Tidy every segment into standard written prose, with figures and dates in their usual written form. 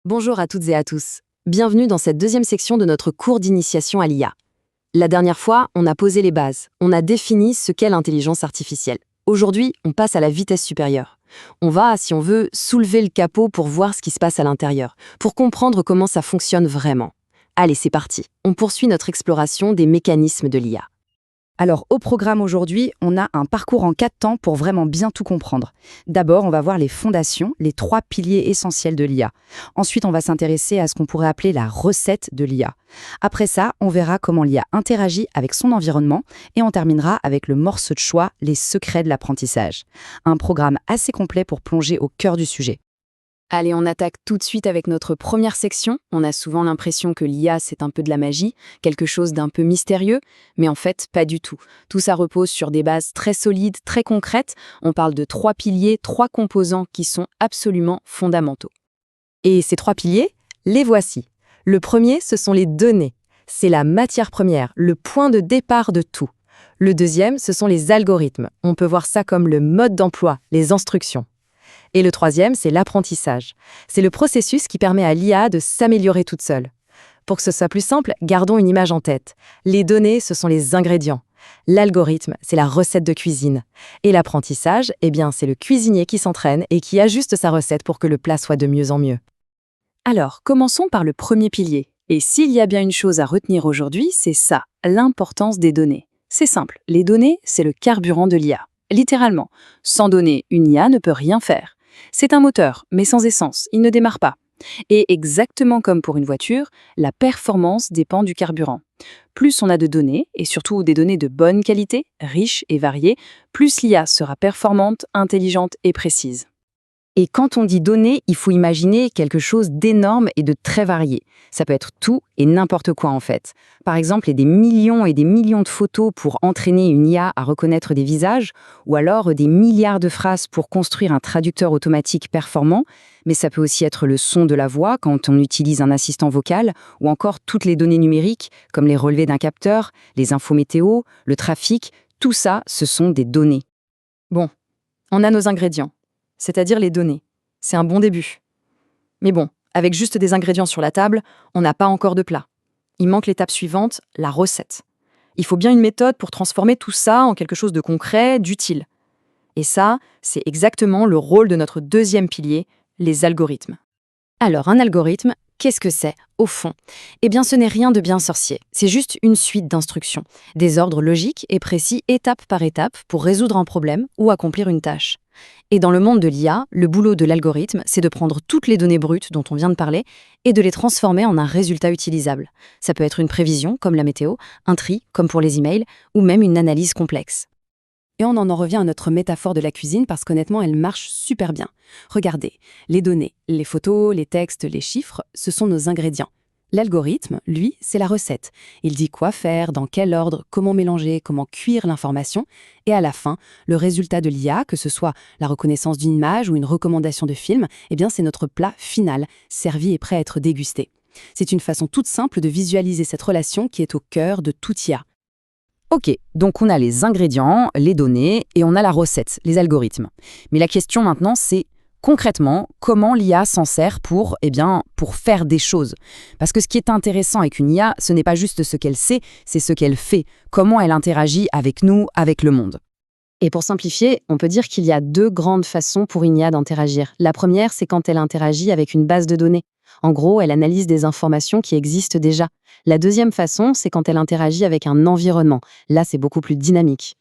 Bonjour à toutes et à tous. Bienvenue dans cette deuxième section de notre cours d'initiation à l'IA. La dernière fois, on a posé les bases, on a défini ce qu'est l'intelligence artificielle. Aujourd'hui, on passe à la vitesse supérieure. On va, si on veut, soulever le capot pour voir ce qui se passe à l'intérieur, pour comprendre comment ça fonctionne vraiment. Allez, c'est parti. On poursuit notre exploration des mécanismes de l'IA. Alors, au programme aujourd'hui, on a un parcours en 4 temps pour vraiment bien tout comprendre. D'abord, on va voir les fondations, les 3 piliers essentiels de l'IA. Ensuite, on va s'intéresser à ce qu'on pourrait appeler la recette de l'IA. Après ça, on verra comment l'IA interagit avec son environnement et on terminera avec le morceau de choix, les secrets de l'apprentissage. Un programme assez complet pour plonger au cœur du sujet. Allez, on attaque tout de suite avec notre première section. On a souvent l'impression que l'IA, c'est un peu de la magie, quelque chose d'un peu mystérieux, mais en fait, pas du tout. Tout ça repose sur des bases très solides, très concrètes. On parle de 3 piliers, 3 composants qui sont absolument fondamentaux. Et ces 3 piliers, les voici. Le premier, ce sont les données. C'est la matière première, le point de départ de tout. Le deuxième, ce sont les algorithmes. On peut voir ça comme le mode d'emploi, les instructions. Et le troisième, c'est l'apprentissage. C'est le processus qui permet à l'IA de s'améliorer toute seule. Pour que ce soit plus simple, gardons une image en tête. Les données, ce sont les ingrédients. L'algorithme, c'est la recette de cuisine. Et l'apprentissage, c'est le cuisinier qui s'entraîne et qui ajuste sa recette pour que le plat soit de mieux en mieux. Alors, commençons par le premier pilier. Et s'il y a bien une chose à retenir aujourd'hui, c'est ça, l'importance des données. C'est simple, les données, c'est le carburant de l'IA. Littéralement, sans données, une IA ne peut rien faire. C'est un moteur, mais sans essence, il ne démarre pas. Et exactement comme pour une voiture, la performance dépend du carburant. Plus on a de données, et surtout des données de bonne qualité, riches et variées, plus l'IA sera performante, intelligente et précise. Et quand on dit données, il faut imaginer quelque chose d'énorme et de très varié. Ça peut être tout et n'importe quoi en fait. Par exemple, des millions et des millions de photos pour entraîner une IA à reconnaître des visages, ou alors des milliards de phrases pour construire un traducteur automatique performant, mais ça peut aussi être le son de la voix quand on utilise un assistant vocal, ou encore toutes les données numériques, comme les relevés d'un capteur, les infos météo, le trafic, tout ça, ce sont des données. Bon, on a nos ingrédients. C'est-à-dire les données. C'est un bon début. Mais bon, avec juste des ingrédients sur la table, on n'a pas encore de plat. Il manque l'étape suivante, la recette. Il faut bien une méthode pour transformer tout ça en quelque chose de concret, d'utile. Et ça, c'est exactement le rôle de notre deuxième pilier, les algorithmes. Alors, un algorithme, qu'est-ce que c'est, au fond? Ce n'est rien de bien sorcier. C'est juste une suite d'instructions, des ordres logiques et précis étape par étape pour résoudre un problème ou accomplir une tâche. Et dans le monde de l'IA, le boulot de l'algorithme, c'est de prendre toutes les données brutes dont on vient de parler et de les transformer en un résultat utilisable. Ça peut être une prévision, comme la météo, un tri, comme pour les emails, ou même une analyse complexe. Et on en revient à notre métaphore de la cuisine parce qu'honnêtement, elle marche super bien. Regardez, les données, les photos, les textes, les chiffres, ce sont nos ingrédients. L'algorithme, lui, c'est la recette. Il dit quoi faire, dans quel ordre, comment mélanger, comment cuire l'information. Et à la fin, le résultat de l'IA, que ce soit la reconnaissance d'une image ou une recommandation de film, c'est notre plat final, servi et prêt à être dégusté. C'est une façon toute simple de visualiser cette relation qui est au cœur de toute IA. Ok, donc on a les ingrédients, les données, et on a la recette, les algorithmes. Mais la question maintenant, c'est concrètement, comment l'IA s'en sert pour faire des choses. Parce que ce qui est intéressant avec une IA, ce n'est pas juste ce qu'elle sait, c'est ce qu'elle fait, comment elle interagit avec nous, avec le monde. Et pour simplifier, on peut dire qu'il y a 2 grandes façons pour une IA d'interagir. La première, c'est quand elle interagit avec une base de données. En gros, elle analyse des informations qui existent déjà. La deuxième façon, c'est quand elle interagit avec un environnement. Là, c'est beaucoup plus dynamique.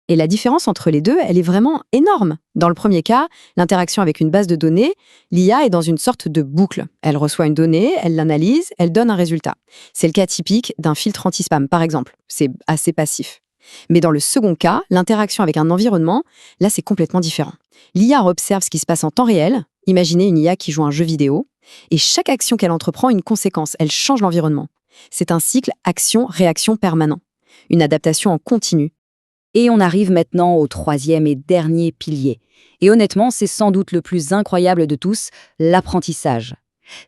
Et la différence entre les deux, elle est vraiment énorme. Dans le premier cas, l'interaction avec une base de données, l'IA est dans une sorte de boucle. Elle reçoit une donnée, elle l'analyse, elle donne un résultat. C'est le cas typique d'un filtre anti-spam, par exemple. C'est assez passif. Mais dans le second cas, l'interaction avec un environnement, là, c'est complètement différent. L'IA observe ce qui se passe en temps réel. Imaginez une IA qui joue un jeu vidéo. Et chaque action qu'elle entreprend a une conséquence. Elle change l'environnement. C'est un cycle action-réaction permanent. Une adaptation en continu. Et on arrive maintenant au 3e et dernier pilier. Et honnêtement, c'est sans doute le plus incroyable de tous, l'apprentissage.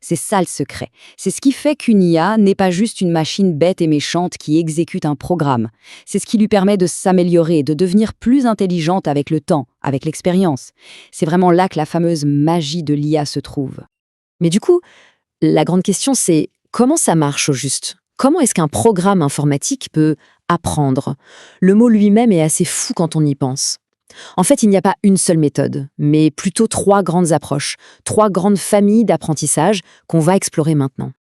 C'est ça le secret. C'est ce qui fait qu'une IA n'est pas juste une machine bête et méchante qui exécute un programme. C'est ce qui lui permet de s'améliorer, de devenir plus intelligente avec le temps, avec l'expérience. C'est vraiment là que la fameuse magie de l'IA se trouve. Mais du coup, la grande question, c'est comment ça marche au juste? Comment est-ce qu'un programme informatique peut apprendre? Le mot lui-même est assez fou quand on y pense. En fait, il n'y a pas une seule méthode, mais plutôt trois grandes approches, trois grandes familles d'apprentissage qu'on va explorer maintenant.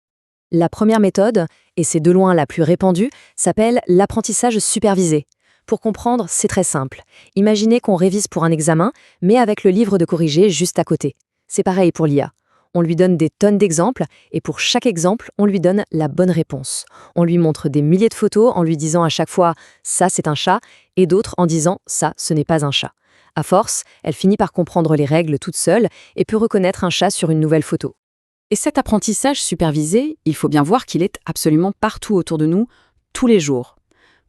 La première méthode, et c'est de loin la plus répandue, s'appelle l'apprentissage supervisé. Pour comprendre, c'est très simple. Imaginez qu'on révise pour un examen, mais avec le livre de corriger juste à côté. C'est pareil pour l'IA. On lui donne des tonnes d'exemples, et pour chaque exemple, on lui donne la bonne réponse. On lui montre des milliers de photos en lui disant à chaque fois « ça c'est un chat » et d'autres en disant « ça ce n'est pas un chat ». À force, elle finit par comprendre les règles toute seule et peut reconnaître un chat sur une nouvelle photo. Et cet apprentissage supervisé, il faut bien voir qu'il est absolument partout autour de nous, tous les jours.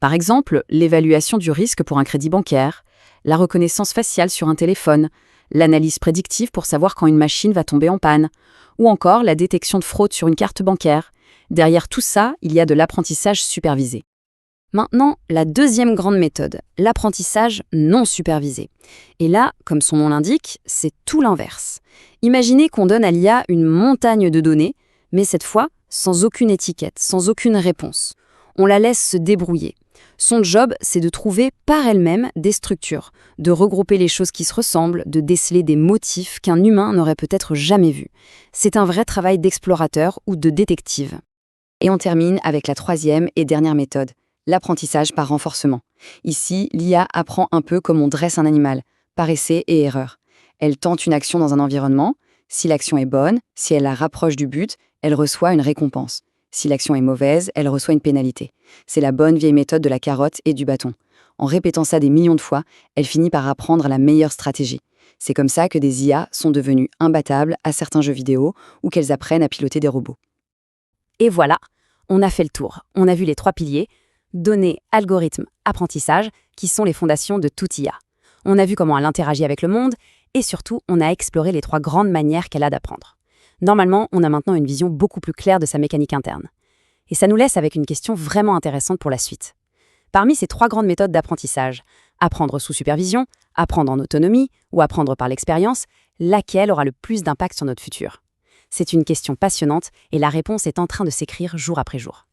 Par exemple, l'évaluation du risque pour un crédit bancaire, la reconnaissance faciale sur un téléphone, l'analyse prédictive pour savoir quand une machine va tomber en panne, ou encore la détection de fraude sur une carte bancaire. Derrière tout ça, il y a de l'apprentissage supervisé. Maintenant, la deuxième grande méthode, l'apprentissage non supervisé. Et là, comme son nom l'indique, c'est tout l'inverse. Imaginez qu'on donne à l'IA une montagne de données, mais cette fois, sans aucune étiquette, sans aucune réponse. On la laisse se débrouiller. Son job, c'est de trouver par elle-même des structures, de regrouper les choses qui se ressemblent, de déceler des motifs qu'un humain n'aurait peut-être jamais vus. C'est un vrai travail d'explorateur ou de détective. Et on termine avec la troisième et dernière méthode, l'apprentissage par renforcement. Ici, l'IA apprend un peu comme on dresse un animal, par essai et erreur. Elle tente une action dans un environnement. Si l'action est bonne, si elle la rapproche du but, elle reçoit une récompense. Si l'action est mauvaise, elle reçoit une pénalité. C'est la bonne vieille méthode de la carotte et du bâton. En répétant ça des millions de fois, elle finit par apprendre la meilleure stratégie. C'est comme ça que des IA sont devenues imbattables à certains jeux vidéo ou qu'elles apprennent à piloter des robots. Et voilà, on a fait le tour. On a vu les trois piliers, données, algorithmes, apprentissage, qui sont les fondations de toute IA. On a vu comment elle interagit avec le monde et surtout, on a exploré les trois grandes manières qu'elle a d'apprendre. Normalement, on a maintenant une vision beaucoup plus claire de sa mécanique interne. Et ça nous laisse avec une question vraiment intéressante pour la suite. Parmi ces trois grandes méthodes d'apprentissage, apprendre sous supervision, apprendre en autonomie ou apprendre par l'expérience, laquelle aura le plus d'impact sur notre futur? C'est une question passionnante et la réponse est en train de s'écrire jour après jour.